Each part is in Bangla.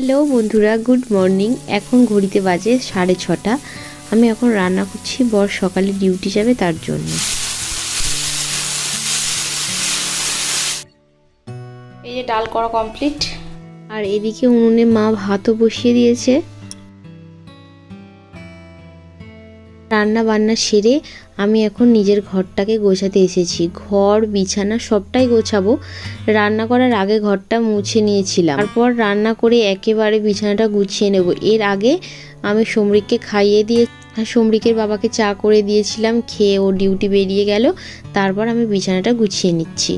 হ্যালো বন্ধুরা, গুড মর্নিং। এখন ঘড়িতে বাজে 6:30। আমি এখন রান্না করছি, বর সকালে ডিউটি যাবে তার জন্য। এই যে ডাল করা কমপ্লিট, আর এদিকে উনুনে মা ভাতও বসিয়ে দিয়েছে। রান্না বান্না সেরে আমি এখন নিজের ঘরটাকে গোছাতে এসেছি। ঘর বিছানা সবটাই গোছাবো। রান্না করার আগে ঘরটা মুছে নিয়েছিলাম, তারপর রান্না করে একেবারে বিছানাটা গুছিয়ে নেব। এর আগে আমি সমরিককে খাইয়ে দিয়ে সমরিকের বাবাকে চা করে দিয়েছিলাম, খেয়ে ও ডিউটি বেরিয়ে গেল। তারপর আমি বিছানাটা গুছিয়ে নিচ্ছি।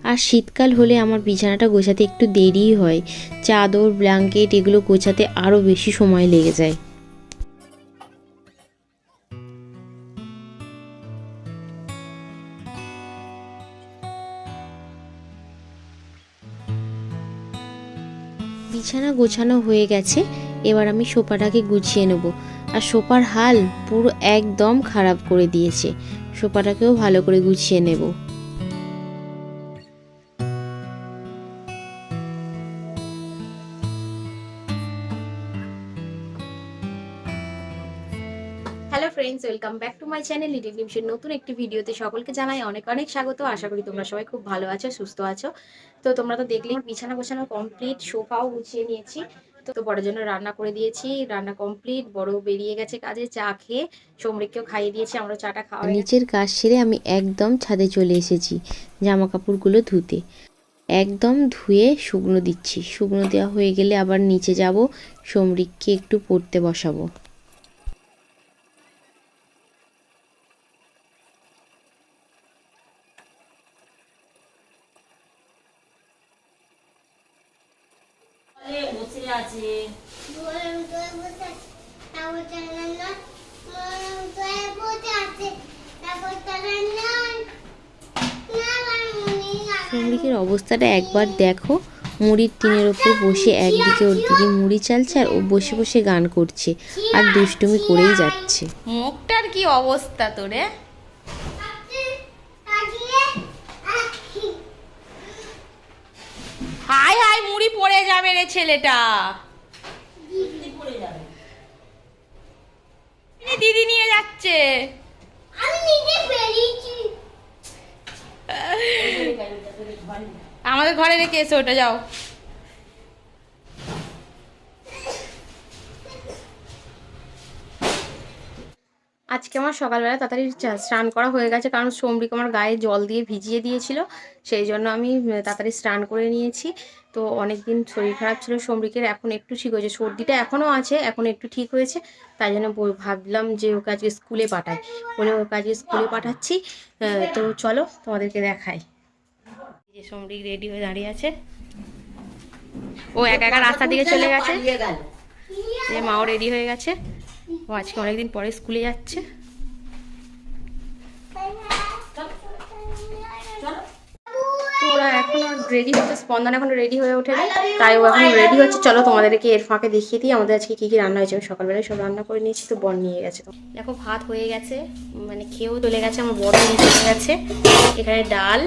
আর শীতকাল হলে আমার বিছানাটা গোছাতে একটু দেরিই হয়। চাদর ব্ল্যাঙ্কেট এগুলো গোছাতে আরও বেশি সময় লেগে যায়। বিছানা গোছানো হয়ে গেছে, এবার আমি সোফাটাকে গুছিয়ে নেব। আর সোফার হাল পুরো একদম খারাপ করে দিয়েছে। সোফাটাকেও ভালো করে গুছিয়ে নেব। Hello friends, welcome back to my channel little গ্লিমসের নতুন একটি ভিডিওতে সকলকে জানাই অনেক অনেক স্বাগত। আশা করি তোমরা সবাই খুব ভালো আছো, সুস্থ আছো। তো তোমরা তো দেখলেই বিছানা গোছানো কমপ্লিট, সোফাও গুছিয়ে নিয়েছি। তো বড়ের জন্য রান্না করে দিয়েছি, রান্না কমপ্লিট। বড় বেরিয়ে গেছে কাজে, চা খেয়ে সমৃককেও খাইয়ে দিয়েছি। আমরা চাটা খাওয়া নিচের কাজ সেরে আমি একদম ছাদে চলে এসেছি জামা কাপড়গুলো ধুতে। একদম ধুয়ে শুকনো দিচ্ছি। শুকনো দেওয়া হয়ে গেলে আবার নিচে যাব, সমৃককে একটু পড়তে বসাবো। বসে আছে সমৃকের অবস্থাটা একবার দেখো। মুড়ির টিনের ওপর বসে একদিকে ওর দিদি মুড়ি চালছে আর ও বসে বসে গান করছে আর দুষ্টুমি করেই যাচ্ছে। মুখটার কি অবস্থা তোরে? হাই হাই, মুড়ি পড়ে যাবে রে ছেলেটা। দিদি নিয়ে যাচ্ছে। আমাদের ঘরে রেখে এসো, ওটা যাও। আজকে আমার সকালবেলা তাড়াতাড়ি স্নান করা হয়ে গেছে, কারণ সমরিক আমার গায়ে জল দিয়ে ভিজিয়ে দিয়েছিল। সেই জন্য আমি তাড়াতাড়ি স্নান করে নিয়েছি। তো অনেক দিন শরীর খারাপ ছিল সমরিকের, এখন একটু ঠিক হয়েছে। সর্দিটা এখনও আছে, এখন একটু ঠিক হয়েছে। তাই জন্য ভাবলাম যে ওকে আজকে স্কুলে পাঠাই, বলে ওকে আজকে স্কুলে পাঠাচ্ছি। তো চলো তোমাদেরকে দেখাই। যে সমরিক রেডি হয়ে দাঁড়িয়ে আছে, ও একা একা রাস্তা দিকে চলে গেছে। যে মাও রেডি হয়ে গেছে, ও আজকে অনেকদিন পরে স্কুলে যাচ্ছে। ওরা এখনো রেডি হচ্ছে, স্পন্দন এখনো রেডি হয়ে ওঠেনি, তাই ও এখন রেডি হচ্ছে। চলো তোমাদেরকে এর ফাঁকে দেখিয়ে দিই আমাদের আজকে কি কি রান্না হয়েছে। আমি সকালবেলায় সব রান্না করে নিয়েছি, তো বর নিয়ে গেছে। তো দেখো ভাত হয়ে গেছে, মানে খেয়েও চলে গেছে, আমার বড় নিয়ে চলে গেছে। এখানে ডাল,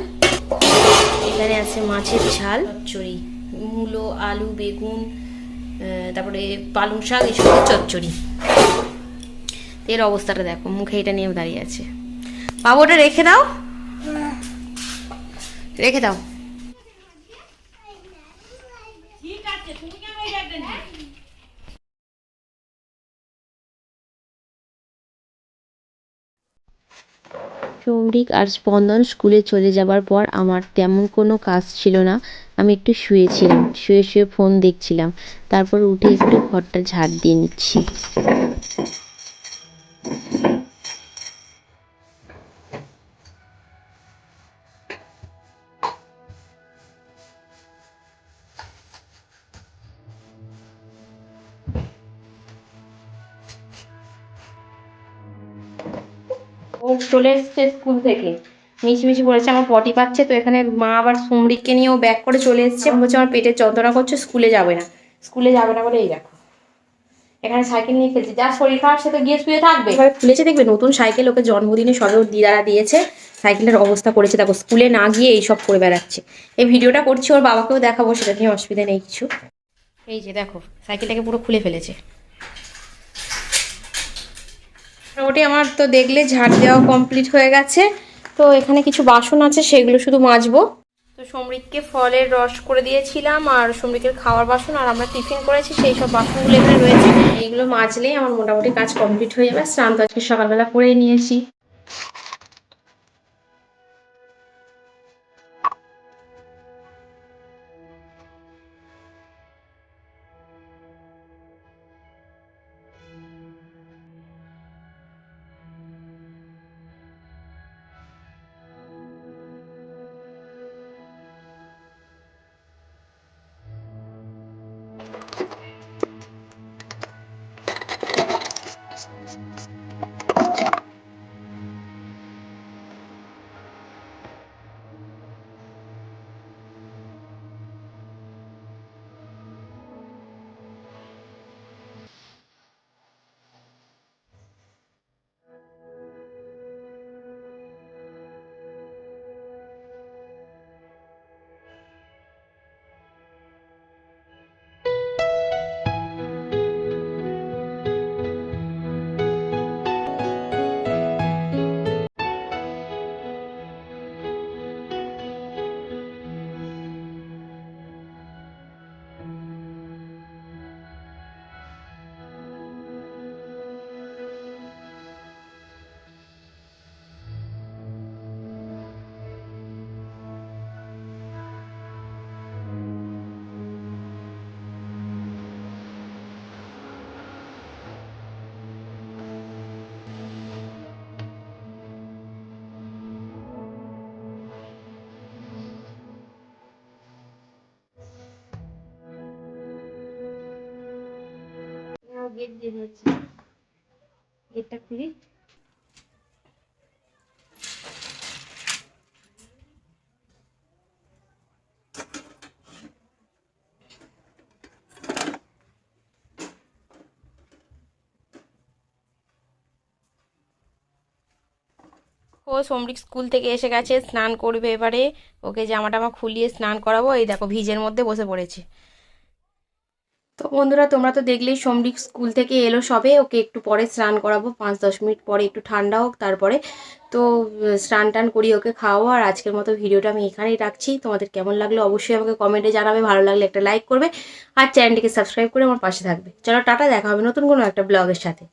এখানে আছে মাছের ঝাল, চচ্চড়ি, মূলো আলু বেগুন, তারপরে পালং শাক, এসব চচ্চড়ি। এর অবস্থাটা দেখো, মুখে এটা নিয়ে দাঁড়িয়ে আছে। বাবু ওটা রেখে দাও, রেখে দাও। সমরিক আর স্পন্দন স্কুলে চলে যাবার পর আমার তেমন কোনো কাজ ছিল না। আমি একটু শুয়েছিলাম, শুয়ে শুয়ে ফোন দেখছিলাম। তারপর উঠে একটু ঘরটা ঝাড় দিয়ে নিচ্ছি। ও চলে এসছে স্কুল থেকে, মিছিমিছি বলেছে আমার পটি পাচ্ছে। তো এখানে মা আবার সমরিককে নিয়ে ও ব্যাক করে চলে এসছে, বলছে আমার পেটের যন্ত্রণা করছে, স্কুলে যাবে না। স্কুলে যাবে না বলে এই দেখো এখানে সাইকেল নিয়ে খেলছে। যার শরীর খারাপ সে তো গিয়ে শুয়ে থাকবে। এবার খুলেছে দেখবে, নতুন সাইকেল ওকে জন্মদিনে সবে ওর দিদারা দিয়েছে। সাইকেলের অবস্থা করেছে দেখো, স্কুলে না গিয়ে এইসব করে বেড়াচ্ছে। এই ভিডিওটা করছি, ওর বাবাকেও দেখাবো, সেটা নিয়ে অসুবিধা নেই কিছু। এই যে দেখো সাইকেলটাকে পুরো খুলে ফেলেছে। মোটামুটি আমার তো দেখলে ঝাড় দেওয়া কমপ্লিট হয়ে গেছে। তো এখানে কিছু বাসন আছে, সেগুলো শুধু মাজবো। তো সমৃককে ফলের রস করে দিয়েছিলাম, আর সমৃকের খাওয়ার বাসন আর আমরা টিফিন করেছি সেই সব বাসনগুলো এখানে রয়েছে। এইগুলো মাজলেই আমার মোটামুটি কাজ কমপ্লিট হয়ে যাবে। স্নান তো আজকে সকালবেলা করেই নিয়েছি। গেট দিয়ে দিয়েছি, গেটটা খুলি। ও সমৃক স্কুল থেকে এসে গেছে, স্নান করবে এবারে। ওকে জামা টামা খুলিয়ে স্নান করাবো। এই দেখো ভিজের মধ্যে বসে পড়েছে। তো বন্ধুরা, তোমরা তো দেখলেই সমৃক স্কুল থেকে এলো সবে। ওকে একটু পরে স্নান করাবো, 5-10 মিনিট পরে, একটু ঠান্ডা হোক তারপরে। তো স্নান টান করি, ওকে খাওয়াবো। আর আজকের মতো ভিডিওটা আমি এখানেই রাখছি। তোমাদের কেমন লাগলো অবশ্যই আমাকে কমেন্টে জানাবে। ভালো লাগলে একটা লাইক করবে আর চ্যানেলটিকে সাবস্ক্রাইব করে আমার পাশে থাকবে। চলো টাটা, দেখা হবে নতুন কোনো একটা ব্লগের সাথে।